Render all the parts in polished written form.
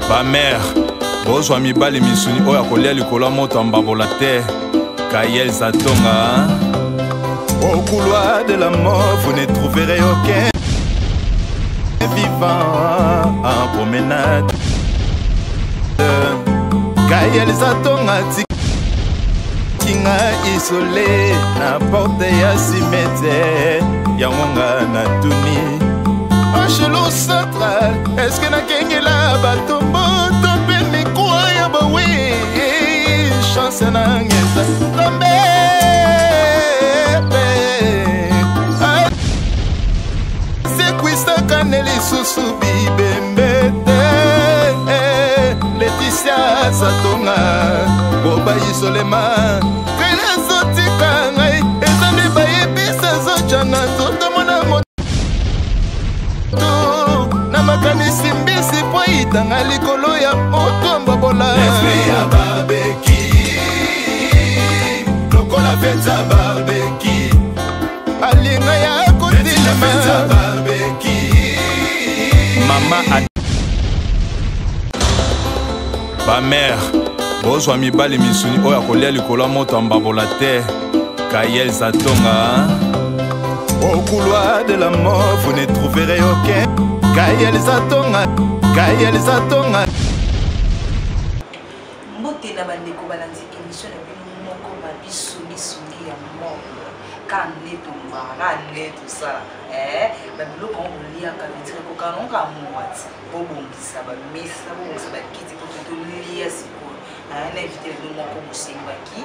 Ba mère, bozwa mibali misuni oya kolia likolo moto mbabola te. Kayel Zatonga. Au couloir de la mort, vous ne trouverez aucun vivant en promenade. Kayel Zatonga Kinga isolé na porte ya cimetière Yangonga na tuni Chelou central, est-ce que na kengela batombo Topeni kwa ya bawe Chance na ngeza Tombe Sekwista kaneli susu bibembete Laetitia Zatonga Boba isolema Kaya zotika ngai Ezambi bayebisa zochana Zotomona moto Na makanisi mbisi po itanga likolo ya moto mbabola Esprit ya barbeki Lokola feta barbeki Alinga ya kotilema feta barbeki Mama Ba mère, bozwa mibali misuni oya kolia likolo moto mbabola te. Kayel Zatonga. Au couloir de la mort, vous ne trouverez aucun. Kayel Zatonga, Kayel Zatonga. Mbote na bandeko balanzi émission na bino moko ba bisungi ya mort. Kan neto mbara neto sala. Ba biloko on lia ka vitire ko kanonga mwati. Bobongisa ba mesa bobongisa ba kiti ko to lia siko. Na invité le moko musimba ki.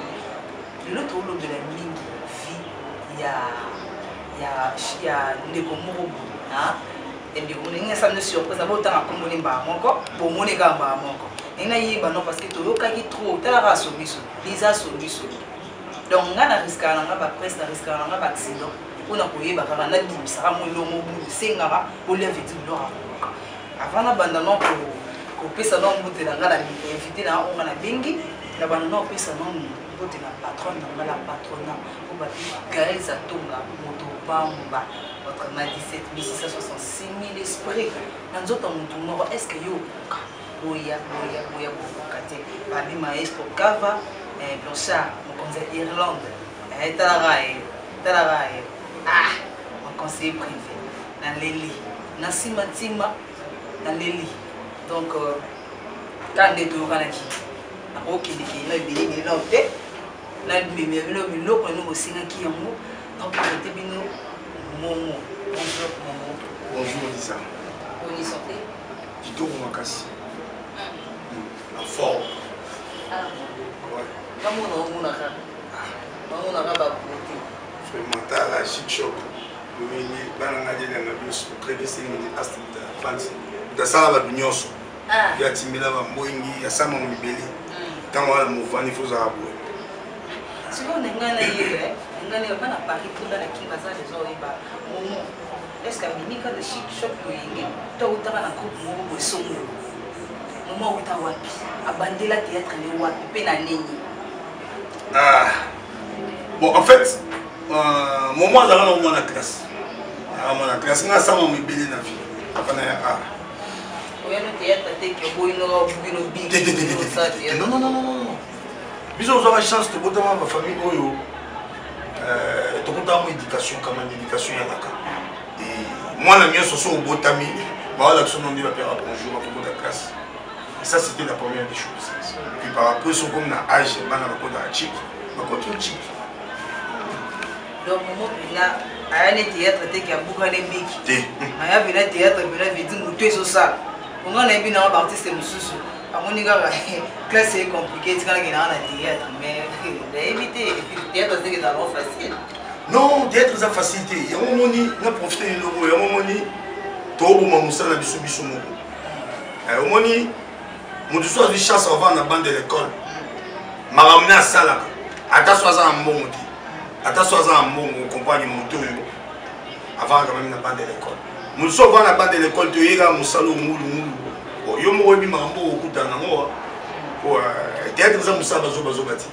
Le tolo de la mingi vie ya ndeko moko ha. Ende ko ninga sa no surprise ba tanga ko moni mba moko, bo moni ka mba moko. Nina yiba non parce que to yoka ki trop tala ra so biso. Lisa so biso. Donc nga na risque na nga ba presse na risque na nga ba accident. Ona ko yeba ka na dimisa mo longo bu senga ba o le viti lora. Avant na banda non ko pesa non mbote na nga na invité na on na bengi na banda non pesa non mbote na patron na la patrona ko ba Kayel Zatonga moto bamba votre na 17 666 000 esprits na nzoto mutu moko est-ce que yo oya kokate babi maestro Kava Blanchard mokonzi Irlande talarae mon conseiller privé na leli na simatima na leli donc quand de tout kanaki OK diki na bini na te na bimi bino biloko no mosinga ki yango donc te bino momo bonjour Lisa on y santé Tito Makasi la forme ouais comment on a ba beauté vraiment la chic shop oui bana ngadi na biso très bien c'est une astita fancy da sala binyoso ya timila ba moingi ya sama mibeli tango ala muvani foza abo siko ngana yele ngana bana Paris tunda na kinga za les oiba momo est-ce que minika de chic shop yoyenge to utaka na groupe mo bosongo momo uta wapi abandela théâtre le wapi pe na nini bon en fait momo azala na mwana classe mwana classe nga sama mibeli na vie afana ya non. Bisous aux chance de botter ma famille oyo. Tout le temps éducation quand même éducation yaka. Et moi la mienne ce sont au botami. Bah l'action on dit la père bonjour à toute la classe. Et ça c'était la première des choses. Puis par après sont comme na âge bana ba kota chic, ba kota chic. Donc moment là aya ne théâtre te ki abuka le biki. Aya vina théâtre vina vidi mutu eso ça. On a bien un artiste mususu. Amonika classe est compliquée, tu connais na théâtre mais éviter théâtre c'est d'abord facile. Non, théâtre c'est facilité. Il y a un moment na profiter de logo, il y a un moment to bo mamusa na biso biso moko. Au moment mon soir de chance avant na bande de l'école. Ma ramener à sala. Ata soza mbongo ti. Ata soza mbongo compagnie moto avant quand même na bande de l'école. Mon soir avant na bande de l'école to yega musalo mulu. Yo mo bi mambo okutana ngo. Théâtre ça musaba zo bati.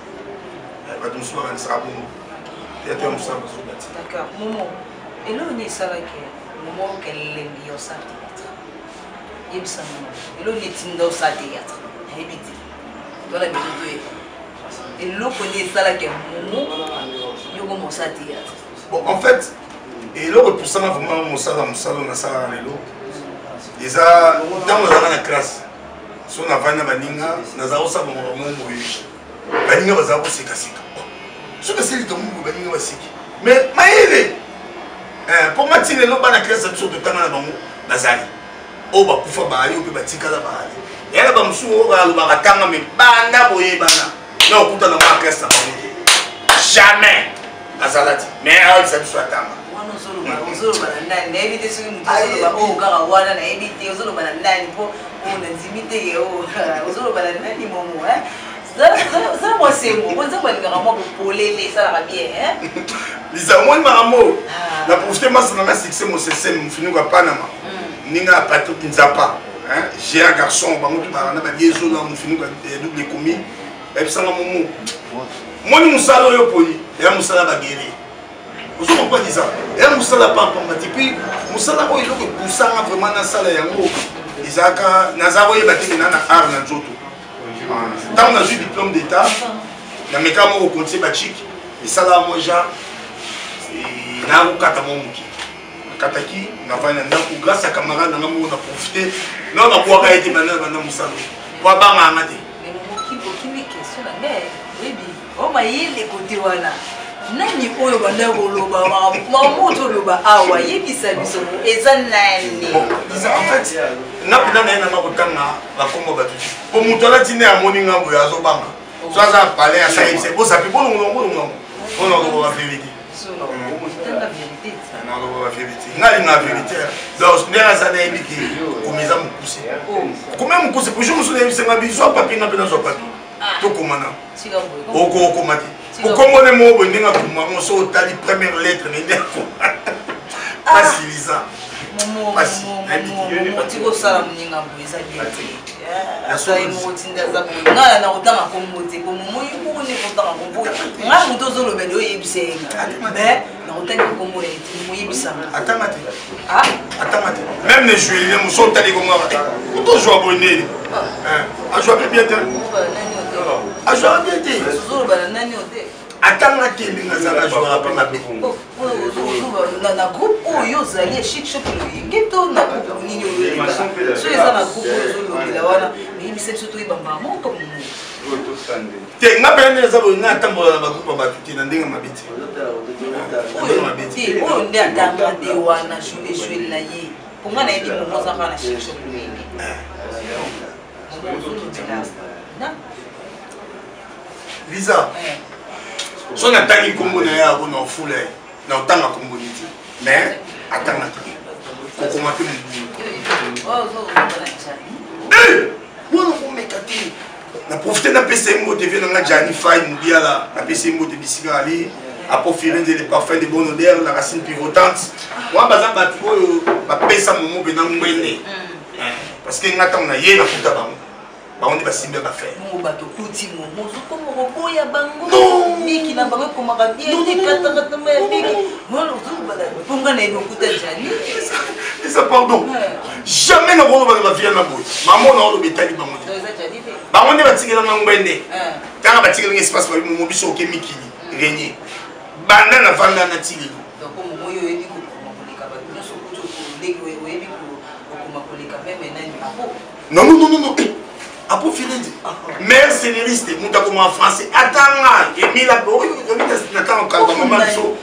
Ba dum so ba nsa bon. Théâtre musaba zo bati. D'accord. Momo. Et là on est ça là que Momo quel est le ça théâtre. yebisa et là netinda au sa théâtre habité dans la maison et l'eau connaît ça là que momo yoko mo sa théâtre bon en fait et là pour ça vraiment mon sala na sala na lelo déjà dans la classe so na vana baninga na za osa mo mo baninga baza ko sika sika so que c'est le monde baninga basiki mais maïle pour matiner lo bana classe de tanga na bango bazali o ba kufa ba ali o pe batika la ba ali yala ba musu o ba lo ba tanga me banda boye bana na okuta na ma classe na bango jamais azalati mais a ça soit tanga wana zolo bana nani na ebite so mutu zolo ba o kaka wana na ebite zolo bana nani po on a limité yo zolo bana nani momo ça moi c'est moi ça va le moi pour polele ça va bien hein Lisa moi mamo la profiter mas na succès mo c'est mon fini ko panama ninga pato kinzapa hein j'ai un garçon ba mutu ba na ba yezo na mon fini ko double commis et puis ça momo moi ni musala yo poli ya musala ba guérir vous comprenez pas ça ya musala pas pour et puis musala ko iloko busanga vraiment na sala yango izaka nazaro yebati na art na nzoto tant on a eu diplôme d'état na meka mo ko konti ba chic et ça là moi ja et na ko kata mo muki kataki na vana na ko grâce à camarade na mo na profiter non na ko ka été bana musalo kwa ba ngama te mais mo ki question na mais oui o ma yele côté wana nani oyo banda koloba mamoto loba awa yebisa biso eza nani en fait napina na na makotanga bakombo batu po muto la tine ya moni ngambo ya zobanga so aza parler à ça c'est beau ça peut bon on a la vérité la vérité on a la vérité ngali na vérité donc ndera za na ebiki komeza mukuse comme mukuse pour je me souviens c'est ma biso papier na bena zo papier to komana oko komati ukomone mo bondinga kuma mo so tali première lettre ne ndeko facilisa momo tiko sala mninga mbuza biati asai mo tinda za ngala na utanga komote ko momo yuko ne kotanga kombo nga muto zolo belo yebisenga mais na utanga kombo ne mo yebisanga atamate même les joueurs mo so tali ko ngaba muto joue bonne a joué bien a joué bien zolo bana nani ote atanga kende ngazala joueur après ma bé na groupe oyo zali chic shop ngeto na groupe nini oyo so eza na groupe oyo la wana ni bise surtout ibamba moko te nga pene za bo nga tambola na ba groupe ba tuti na ndenge mabiti oyo nde atanga de wana jouer na ye pour nga na yebi mo za kana chic shop nini Lisa so na tangi kombo na ya bona fule na otanga kombo niti mais atanga te ko komate mo ko mekati na profiter na PC mo TV na Jani Fay Mubiala na PC mo de bisika ali a profiler des parfums de bonne odeur la racine pivotante moi baza batu ba pesa mo be na ngwene parce que ngata na ye na kuta bango on est pas si bien à faire. Mon bateau petit mon zuko mo boya bango miki na bango ko makabia te kata miki mon zuko bala ponga na ino kuta jani ça pardon jamais na bono ba via na boy maman na lo betali bango ba on est ba tigela na ngwende kanga ba tigela espace ba mo biso ke miki renier banda na vanda na tigela donc mo yo yebi ko makoleka ba no so ko lego yebi ko makoleka même na ni apo non Apo Firenze, mère scénariste, muta comme en français, attends, et mila bo, n'attends quand maman so,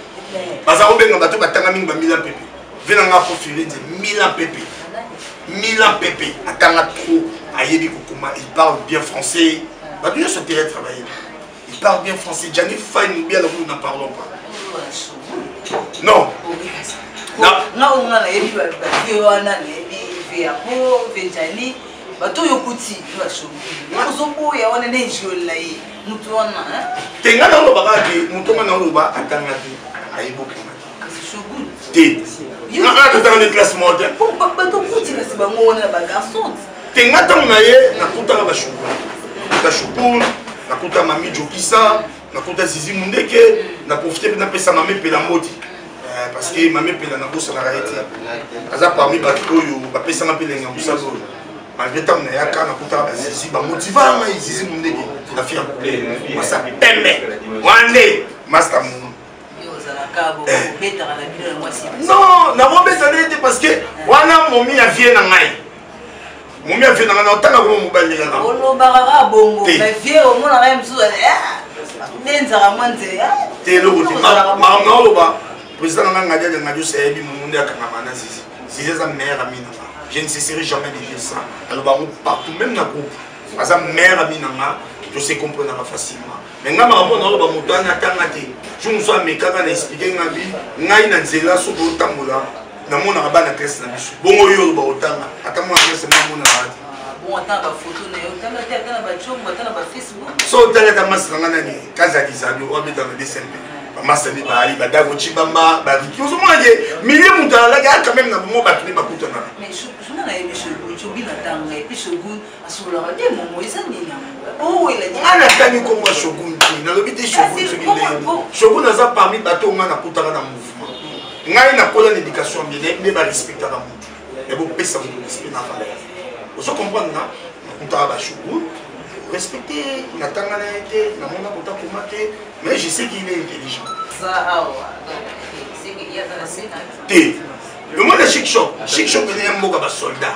baza obenga bato batanga mingi ba mila pepe. Venanga Apo Firenze, mila pepe. Mila pepe, attends trop, ayebi kokuma, il parle bien français. Ba bien se terre travailler. Il parle bien français, Jani Fay bien là nous n'en parlons pas. Non. Non, on a yebi ba wana yebi via po Jani. Bato yokuti la show. Ozobo ya wana ne jola yi. Mutu wana tenga na lo bagaki, mutu na lo ba atanga ti ayibo kema. Shogun. Te. Na ka ta na classe moderne. Bato kuti na sibango wana ba garçon. Tenga ta na ye na kuta ba shogun. Ba shogun, na kuta mami Jokisa, na kuta Zizi Mundeke, na profiter na pesa mami Pela Moti. parce que mame pela na bosa na raité aza parmi bato oyo bapesanga mpe lenga mosala oyo malgré ntango na yaka nakutaka bazizi bamotivanga izizi mondeki na fia masa pembe wande master mumu non nakobetana ete parce que wana momi avie na ngai momi avie na ngai na otanga komo mobali lekaka olobakaka bongo bavie omonaka ye mosusu benzaka mwa nzela te eloko te makambo na oloba président na ngai ngadi ngadi oso ayebi momu nde akangama na zizi zizi eza maire ami na nga je ne cesserai jamais de dire ça alobango partout même na groupe aza maire ami na nga tose comprenaka facilement mais nga makambo na oloba moto wana atanga te jo mosu amekaka na explike nga bi ngai na nzela soki otambola namonaka bana classe na biso bongo oyo oloba otanga ata mwana classe mamonaka te so otala ata masi na nga nani kazalizali oabetana dcmp bamasa nde baali badako cibamba bariki ozomona ke milie moto alaki aka meme na bomo bato nde bakutanaka nga natangi komwa shogun te nalobi te shogun soki ndeyeni shogun aza parmi bato nga nakutaka na mouvement ngai nakola na éducation bien nde barespectaka motu ebopesa moto respect na valeur ozo comprendre nga nakutaka bashogun respecter natanga na ye te namona kota koma te mais je sais qu'il est intelligent te le monde est chic shop pene ya mboka basoldat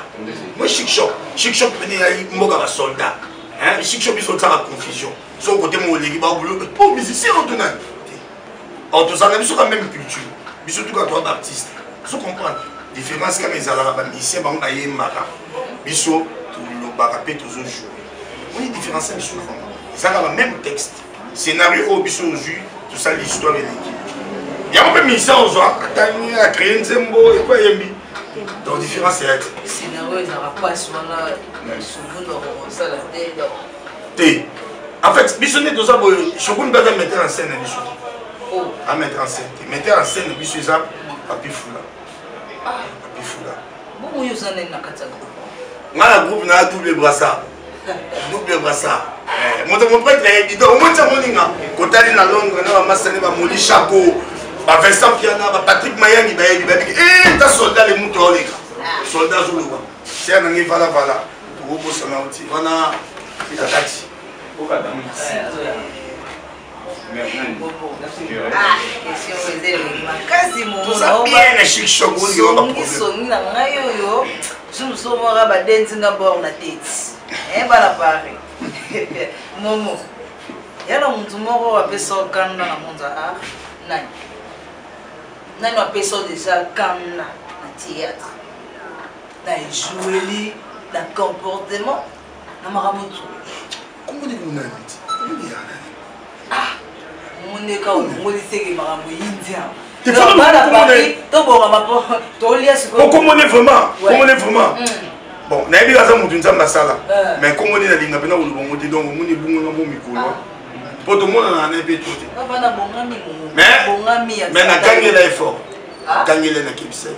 moi chic shop pene ya mboka basoldat chic shop biso otaka confusion so kote mo oleki babulo po musicien otonani te or tozala biso ka même culture biso tuka toa baartiste so comprendre différence kaka ezalaka bamusicien bango bayembaka biso tolobaka mpe tozojoue on est différencié biso vraiment ezalaka ba même texte scénario oyo biso ozwi tosala l'histoire eleki yango mpe musicien ozwa atani acréé nzembo ekwa yembi donc différence eyati te en fait biso nde toza boye shogun mpe aza metteur en scène na biso amettre en scène te metteur en scène biso eza papi fula nga na groupe na double brassard moto moprêtre ayebi donc omontia moninga kotali na londres na bamasane bamoli chaco bavincent piana bapatrick mayangi bayebi babiki ta soldat le mutu aoleka soldat azoloba ser nangai valavala tokobosana oti wana ekakati toza bien na chic shop songi na ngai oyo sumsomaka badenzinga bor na teti bana pari momo yala muntu moko wapesa okanda na monza nani wapesa deja kanda na théâtre na ejoueli na comportement na makambo tu moneka omongiseke makambo indien okomone vraiment bon nayebi aza motu nzambe asala mais komoni nalinga mpena kolobongo te donc omoni ebunganga mpo mikolo mpo tomonana na mpe to te mais nakangela effort nakangela na kebisete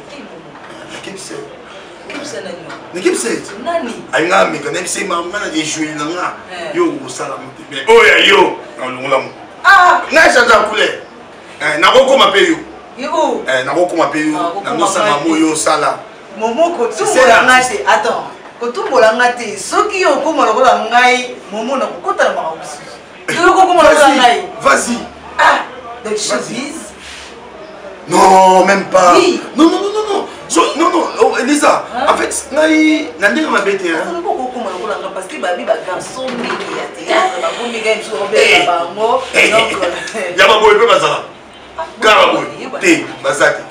ayinga ameka nayebise mamana ejoeli na nga yo okosala mo te mais oyo yo nalongolamu ngai change couleur nakokoma mpe yo nakokoma mpe yo nanosanga mo yo osala momo kotumbolanga te attends kotumbolanga te soki yo okoma lokola ngai momo na kokota na makambo mosusu okokoma lokola ngai vas-y donc showbiz non même pas non Elisa en fait ngai na ndenge mabe te okokoma lokola ngai parce que babi bagarçon mingi ya théâtre bakomi ngai mosusu obela bango donc ya baboye mpe bazala kaka boye te baza te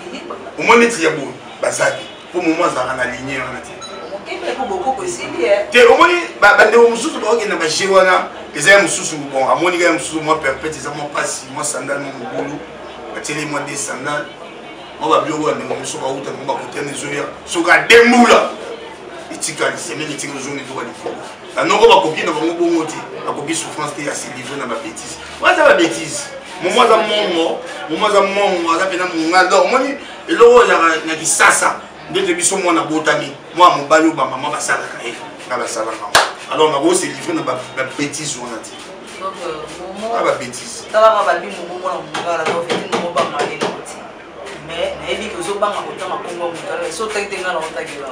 omoni eti ya boye baza te po momo azalaka na ligne wana te omoni bandeko mosusu baokende baje wana eza ya mosusu bon amoni kaka ya mosusu mwa perpète eza mwa pasi mwa sandale mwa mobulu batieli mwa de sandale mwa babiloko ya ndeko mosusu bauta ngo bakotene ezoya soki adembula etikali semene etikali ozoni etoka likolo banoko bakoki na bango bongo te bakoki souffrance te ya se livre na babétise wana eza babétise momo aza mongo aza mpena monga donc omoni eloko oyo ezalaka na kisasa ndete biso mwana botami mwa mobali oyo bamama basalaka ye nga basalaka alors nakose livre na babétise wana te babétise mais nayebi ke ozobanga kotanga kongo mutala so tentenga na otakela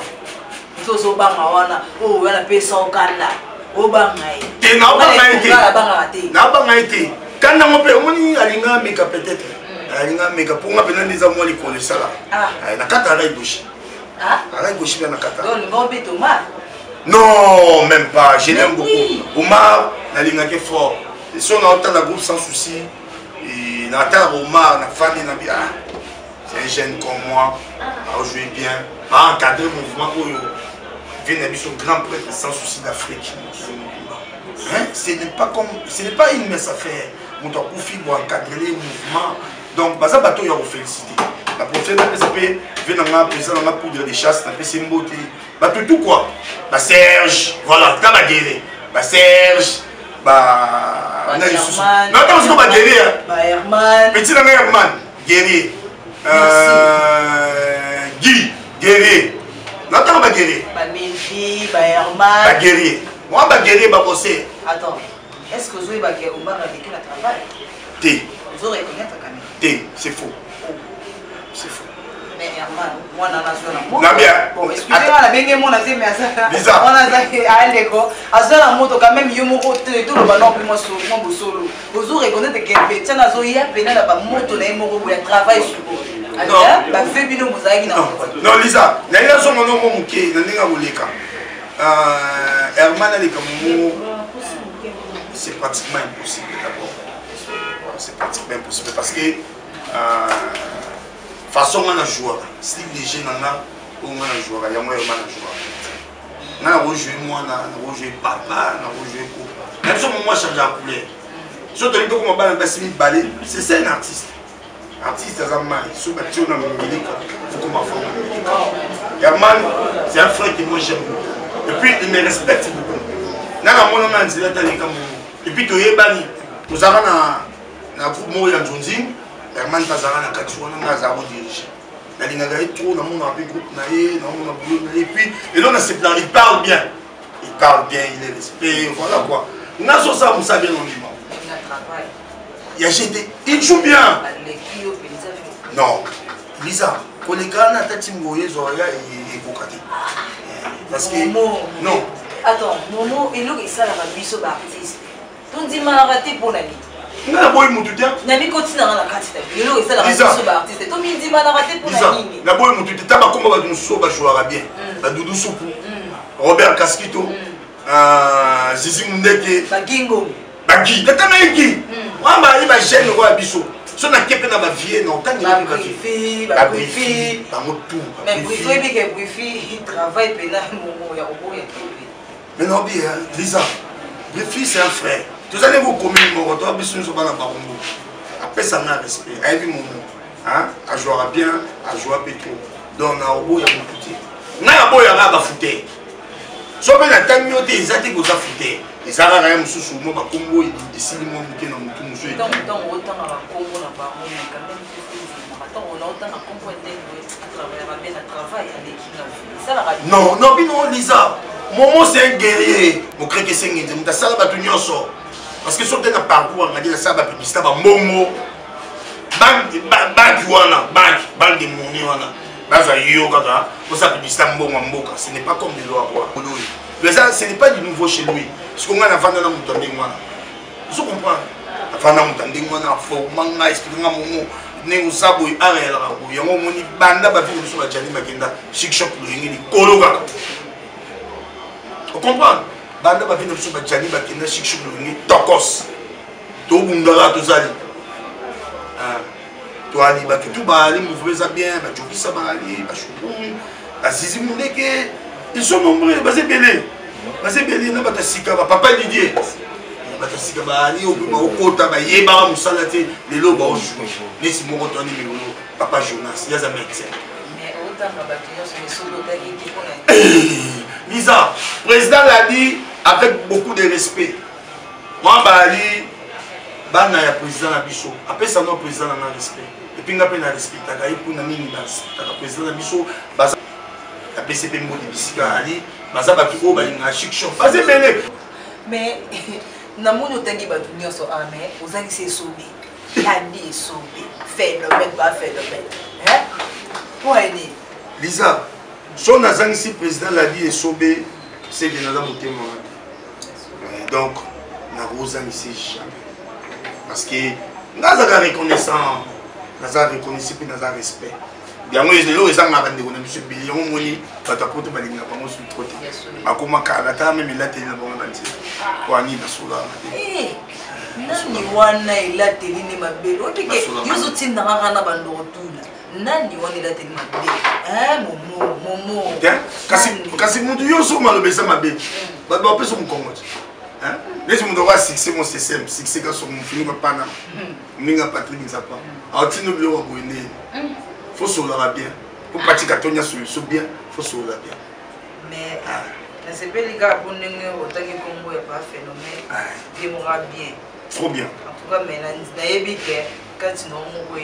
so ozobanga wana o wana pesa okanda obanga te na obanga ete kanda ngo pe omoni alinga meka peut-être alinga meka ponga pena ndiza mo likolo sala na kata rai gauche rai gauche bien na kata donc ngo beto ma non même pas je l'aime beaucoup Omar nalinga ke fort et son autant la groupe sans souci et na ta Omar na famille na bien c'est un jeune comme moi a joué bien a encadré le mouvement où vient un grand prêtre sans souci d'Afrique. Hein? Ce n'est pas une mince affaire. Mon temps pour encadrer les mouvements. Donc, baza bateau ya félicité. La prochaine PCP vient dans la président dans la poudre de chasse, dans la PC Mbote. Bateau tout quoi? Bah Serge, voilà, t'as ma guerre. Bah Serge, bah Herman. Non, t'as pas ma guerre. Bah Herman. Petit dans Herman, guerrier. Guy, guerrier. Non, t'as pas guerrier. Bah Melfi, bah Herman. Bah guerrier. Moi, bah guerrier, bah bossé. Attends, est-ce que vous avez bagué au bar avec le travail? T. Vous aurez reconnaître quand même. T, c'est faux. C'est faux. Mais Herman, moi, on a la non, bien. Bon, excusez-moi, la bengue, mon avis, mais ça. Bizarre. On a dit à l'école. À ça, la moto, quand même, il y a mon côté, tout le ballon, puis moi, solo. Vous aurez reconnaître que les gens, ils ont péné la moto, ils ont travaillé sur vous. Non, Lisa, Herman c'est pratiquement impossible d'abord. C'est pratiquement impossible parce que façon on a joué, si les jeunes on a joué, il y a moi Herman a joué. On a rejoué moi, on a rejoué papa, on a rejoué quoi. Même si moi je change la couleur. Surtout les deux comme ballet, c'est ça un artiste. Artiste Azamani, sous bâti on a mon milieu, il faut qu'on m'a formé. Herman, c'est un frère que moi j'aime beaucoup. Et puis il me respecte beaucoup. Nana mon nom est et puis tu es banni. Nous avons un groupe Moya Njonzi, Herman Tazara na Katsuana na Zaro dirige. La ligne est trop dans mon groupe naïe, dans mon boulot et puis et là on se plaint, il parle bien. Il parle bien, il est respecté, voilà quoi. On a sur ça, vous savez non vivant. Il a jeté, il joue bien. Non, Lisa, quand les gars n'ont pas de timboyer, ils ont évoqué. Parce que non. Attends, Momo, il est ça la biso d'artiste. Tu dis mal raté pour l'ami. Non, boy mututia. Nami continue dans la quantité. Il est ça la biso d'artiste. Tu me dis mal raté pour l'ami. Na boy mututia. Taba komba ba dunso ba jouera bien. Ba Doudou Soupou. Robert Casquito. Zizi Mundeke. Ba Gingo. Ba Gi. Tata Maïki. Wamba il va gêner roi biso. So na kepe na ba vie non tant ba brifi, ba brifi. Ba motu. Mais brifi bi ke brifi, il travaille pénal Momo ya obo ya kepe. Mais non bien, Lisa. Brifi c'est un frère. Tous allez vous communes mon retour biso nous ba na barombo. Après ça na respect. Ai vi Momo. Hein? A jouer bien, a jouer pétro. Donc na obo ya motu. Na obo ya ba fouté. So ben na tanyo te ezati ko za fouté. Ezara ra mususu mo ba kombo esili mo muke na mutu musu. Donc autant na ba kombo na ba mo quand même. Attends, on a autant na kombo bien à travail avec qui ça la non, non, non, Lisa. Momo c'est un guerrier. Mo crée que c'est ngende muta sala ba tunyoso. Parce que sur un parcours on a dit ça ba publicité ba Momo. Bank wana, de money wana. Baza yo kaka, pour ça publicité mboka, ce n'est pas comme des lois quoi. Mais ça ce n'est pas du nouveau chez lui. Ce qu'on a la vendre dans mon wana. Vous comprenez? La vendre dans mon wana, faut manga expliquer Momo. Nengo sabo arela ko yango moni banda ba vivre sur la jali makenda chic shop lingi kolo kaka. Vous comprenez? Banda ba vivre sur la jali makenda chic shop lingi tokos. To bungala to zali. To ali ba tout ba ali mouvement ça bien, ba joki ça ba ali, ba chouboum, ba zizi mundeke, ils sont nombreux, ba zebele. Ba zebele na ba tasika ba papa Didier. Batasika bali obima okota ba yeba musala te lelo ba ojo nesi moko toni milolo papa Jonas yaza médecin mais autant na bakiyo c'est solo tagi qui connaît Lisa président l'a dit avec beaucoup de respect moi bali bana ya président na biso après ça non président na respect et puis ngape na respect taka ipuna nini basi taka président na biso baza la PCP mbo de bisika ali baza bakiko balinga chic shop baze bele mais Namono tangi ba dunia so ame, ozangi se sobi. Yandi sobi. Phénomène ba phénomène. Hein? Lisa, si on a ici président l'a dit et Sobé, c'est que nous avons été donc, nous avons ici jamais. Parce que nous avons reconnaissant, nous avons reconnaissance et nous avons respect. Bien moi, je l'ai dit, monsieur Billy, on m'a dit, tu as porté ma ligne, tu as sur le côté. Akuma Karata, même il a tenu la bonne bâtie. Pour Annie, la soula. Nani wana ila teli ni mabelo otike yuzo tinda ngana bando otula nani wana ila teli mabelo momo kasi mundu yoso malobesa mabelo ba pesa mu Congo hein les mundu wa succès mon système succès ka so mu fini ka pana minga Patrick Nzapa autino bilo wa boyene faut sola bien pour pratika tonya so bien faut sola bien mais na sepeli ka bonenge otaki Congo ya pas phénomène démora bien. Trop bien. En tout cas, mais quand tu n'as pas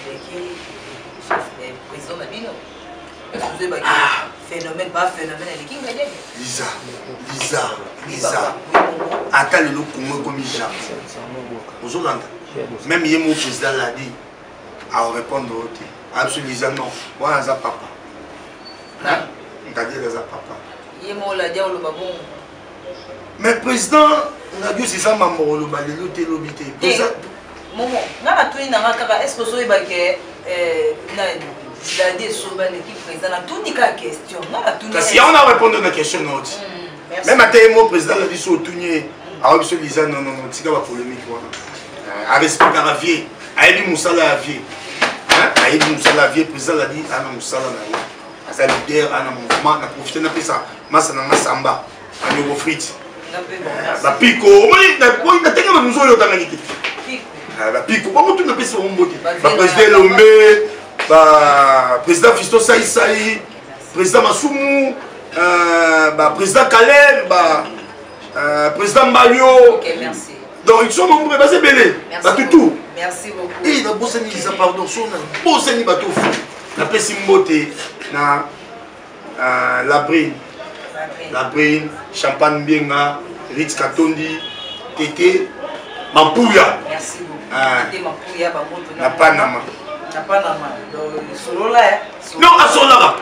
avec le président Nabino, phénomène, pas phénomène, Lisa. Attends le Congo comme il a. Aujourd'hui, même il mon président l'a dit, à répondre au thé. Absolument non. Moi, je papa. C'est-à-dire que papa. Il m'a dit, mais président, on a dit c'est ça, maman, on a dit l'obité. Maman, est-ce que vous avez question? Si on a répondu à la question, même à tel président a dit sur Tounier, à Robson Lisa, non, c'est pas polémique. À respect à la vie, à Ebi Moussala à vie. À Ebi Moussala à vie, président a dit, à Moussala à sa leader, à un mouvement, à profiter de ça, Massana Samba, à Nouveau Frites. La pico, on a tellement de nous autres dans la vie. La pico, comment tu n'appelles ça au mot? Le président Lomé, le président Fisto Saï, président Massoumou, le président Kalem, le président Malio. Ok, merci. Donc ils sont nombreux, c'est belé. Tout. Merci beaucoup. Et la bosse ni pardon, son bosse ni bateau fou. La pesi mbote na la brine, champagne bienga, Ritz Katondi, Tété, Mampouya. Merci beaucoup. Tété Mampouya, na Panama. Na Panama. Solola. Non, à Solara.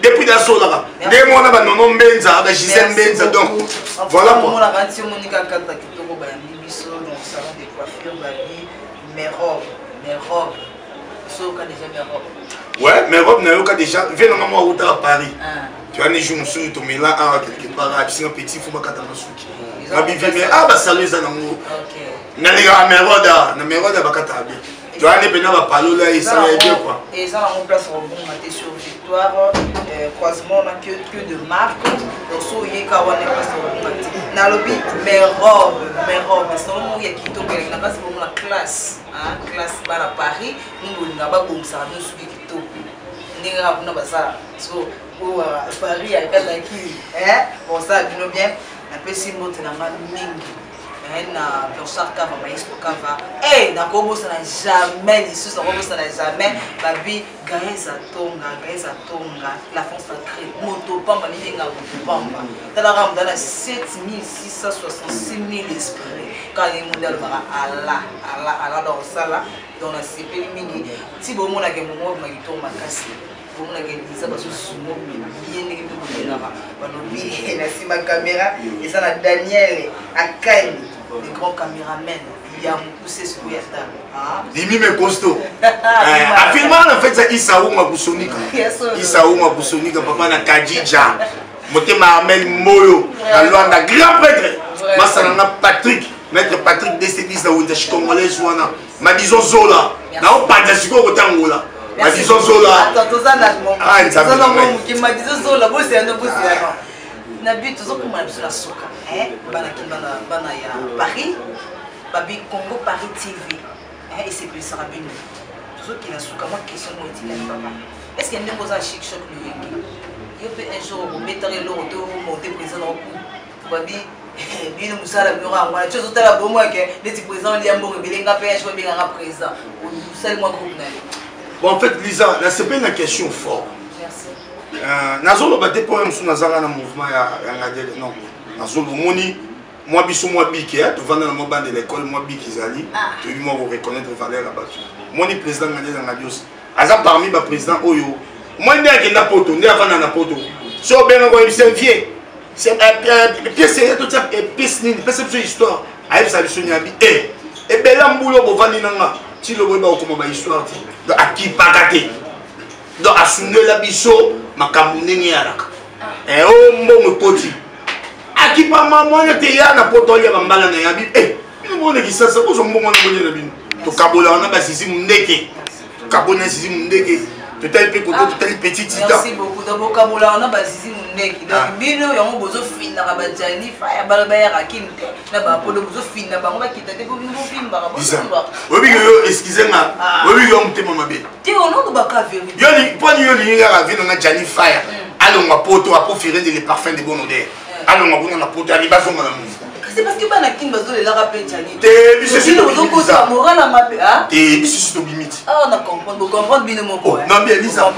Depuis la Solara. Des mois là, non Benza, Gisèle Benza. Donc voilà pour. La rantie Monica Kata qui tombe dans le salon de coiffure, mes robes. Sauf quand déjà mes robes. Ouais, mes robes n'ont pas déjà. Viens normalement au à Paris. Tu as des jours où tu mets là quelque part, tu es un petit fou, tu as un petit fou. Ah, bah salut, ça n'a pas. Tu as des pénales à parler là et ça va bien quoi. Et ça, on place au bon matin sur Victoire, croisement, on n'a que de marques. Donc, so, il y a qu'à on est passé au bon matin. Dans le but, mes robes. C'est le moment où il y a qui toque, il y a la classe. Classe à Paris, nous n'avons pas comme ça, nous sommes qui toque. Nous n'avons pas ça. Pour Paris, à Kadaki, bon ça, bien, un peu si mot na mingi, na Blanchard Kava, Maïsco Kava, na Kobo ça n'a jamais, ici ça n'a jamais, la vie, Gaëza Tonga, la France sacrée, Motopamba, Ninga Motopamba, dans la rame, dans la 7666 000 esprits, quand il y a un modèle, Allah, dans ça là, dans la CP mini, si vous avez un moment, vous avez cassé. On a gagné ça parce que souvent bien la caméra et ça la Daniel Akani, les grands caméramens. Il y a poussé sur Yata. Dimi me costaud. Affirmant en fait ça Isaou Mabousonika. Isaou Mabousonika papa na Kadija. Motema Amel Moyo, la loi d'un grand prêtre. Masana Patrick, maître Patrick Destédis na Wunda Congolais Zouana. Ma disons Zola. Na o pas de siko Rotangola. Ma disons Zola. Attends, ça n'a pas. Ça n'a pas. Ma disons Zola, vous c'est un peu c'est. Na but toujours comme la soka. Bana ya Paris. Babi Congo Paris TV. Et c'est plus Sarabine. Toujours qui la soka moi question moi dit papa. Est-ce qu'il y a une chose à chic choc le yéki? Il peut un jour vous mettre l'eau de monter président au coup. Babi bien nous ça la mura moi tu as la bonne moi que les présidents liambo belenga pe je bien un président. Seul moi groupe na. Bon, en fait, Lisa, là, c'est pas une question forte. Merci. Nazolo batté pour un Nazara dans le mouvement, non. Nazolo, moi, biso, moi, biki, tu vas dans le moment de l'école, moi, biki, Zali, tu vas reconnaître les valeurs là-bas. Moi, le président de la aza parmi ba président oyo moi ndé akenda poto ndé avana na poto so benga ko c'est vieux c'est pièce c'est tout ça pièce ni pièce c'est histoire ayi ça biso nyabi et bela mbulo bo vandi nanga ti lo boba ko ba histoire ti do akipakate do asungela biso makambo ndenge yalaka o mbongo poti akipa mama te ya na poto ya bambala na yabi bino ki sasa ko so mbongo na bonye na bino to kabola na basisi mundeke kabona sisi mundeke to tel pe ko to tel petit tita merci beaucoup de kabola na basisi mundeke donc bino yango bozo fina ka bajani fa ya bala ba ya rakinte na ba polo bozo fina bango ba kita te ko bino fimba ka bozo obi yo excusez moi obi yo mutema mabe ti ono do ba ka vérité yo ni poni yo ni nga vino na jani fire alonga poto a profiter les parfums de bonne odeur alonga kuna na poto ali ba foma na mu c'est parce que bana king bazo le la rappeler jani te biso bozo ko sa moral na mabe ah te biso to limite ah on a comprendre bino moko non bien Lisa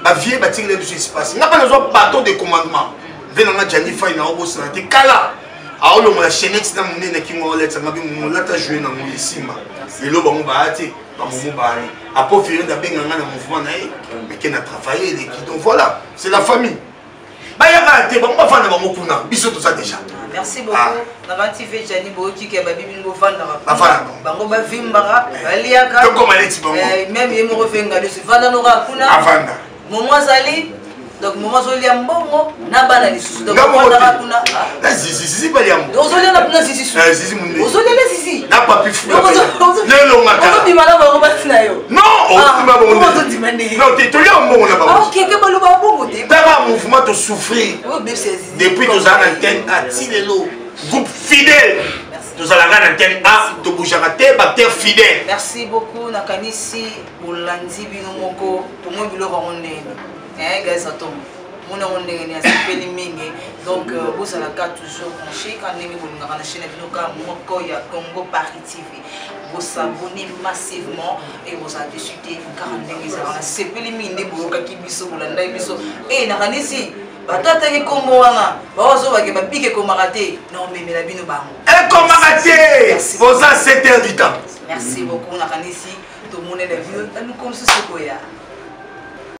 ba vie ba tingile biso espace nga pas besoin bateau de commandement vena na jani fire na obo sana te kala a olo mo la chenex na munene na kingo oletsa ngabi mo lata jouer na mo isima lelo bango ba ati ba mo ba ali a profiter da benga na mouvement na mais qui n'a travaillé l'équipe donc voilà c'est la famille ba ya ba te bango ba fana ba mo kuna biso to ça déjà merci beaucoup na ba TV jani bo ki ke ba bibi ngo fanda ba fana bango ba vimbara aliaka to comme aleti bango même yemo revenga de se fanda no ka kuna avanda momo azali donc momo zoli ya mbongo na bana lisusu donc fanda ka kuna na zizi ba ya mbongo ozoli na kuna zizi zizi munde ozoli na zizi na papi fou lelo ngaka ozo dimana ba ba sina yo non ozo ba bongo ozo dimane non te to ya mbongo na ba OK ke ba lo ba bongo te tara mouvement to souffrir depuis depuis que ça antenne à Tilelo groupe fidèle nous allons à l'antenne A to boujara te bactère fidèle merci beaucoup nakanisi bolandi bino moko to mo biloko ngone guys atom mona ngone ni asipeli mingi donc vous allez toujours brancher quand ndenge bolingaka na chaîne binoka moko ya Congo Paris TV vous abonnez massivement et vous allez discuter car ndenge ça na sepeli mingi boyoka kibiso bolanda biso nakanisi batata ke kombo wana bazo ba ke ba pique ko marate non mais la bino bango ko marate vous a 7 heures du temps merci beaucoup nakanisi to mona la bino nous comme ce koya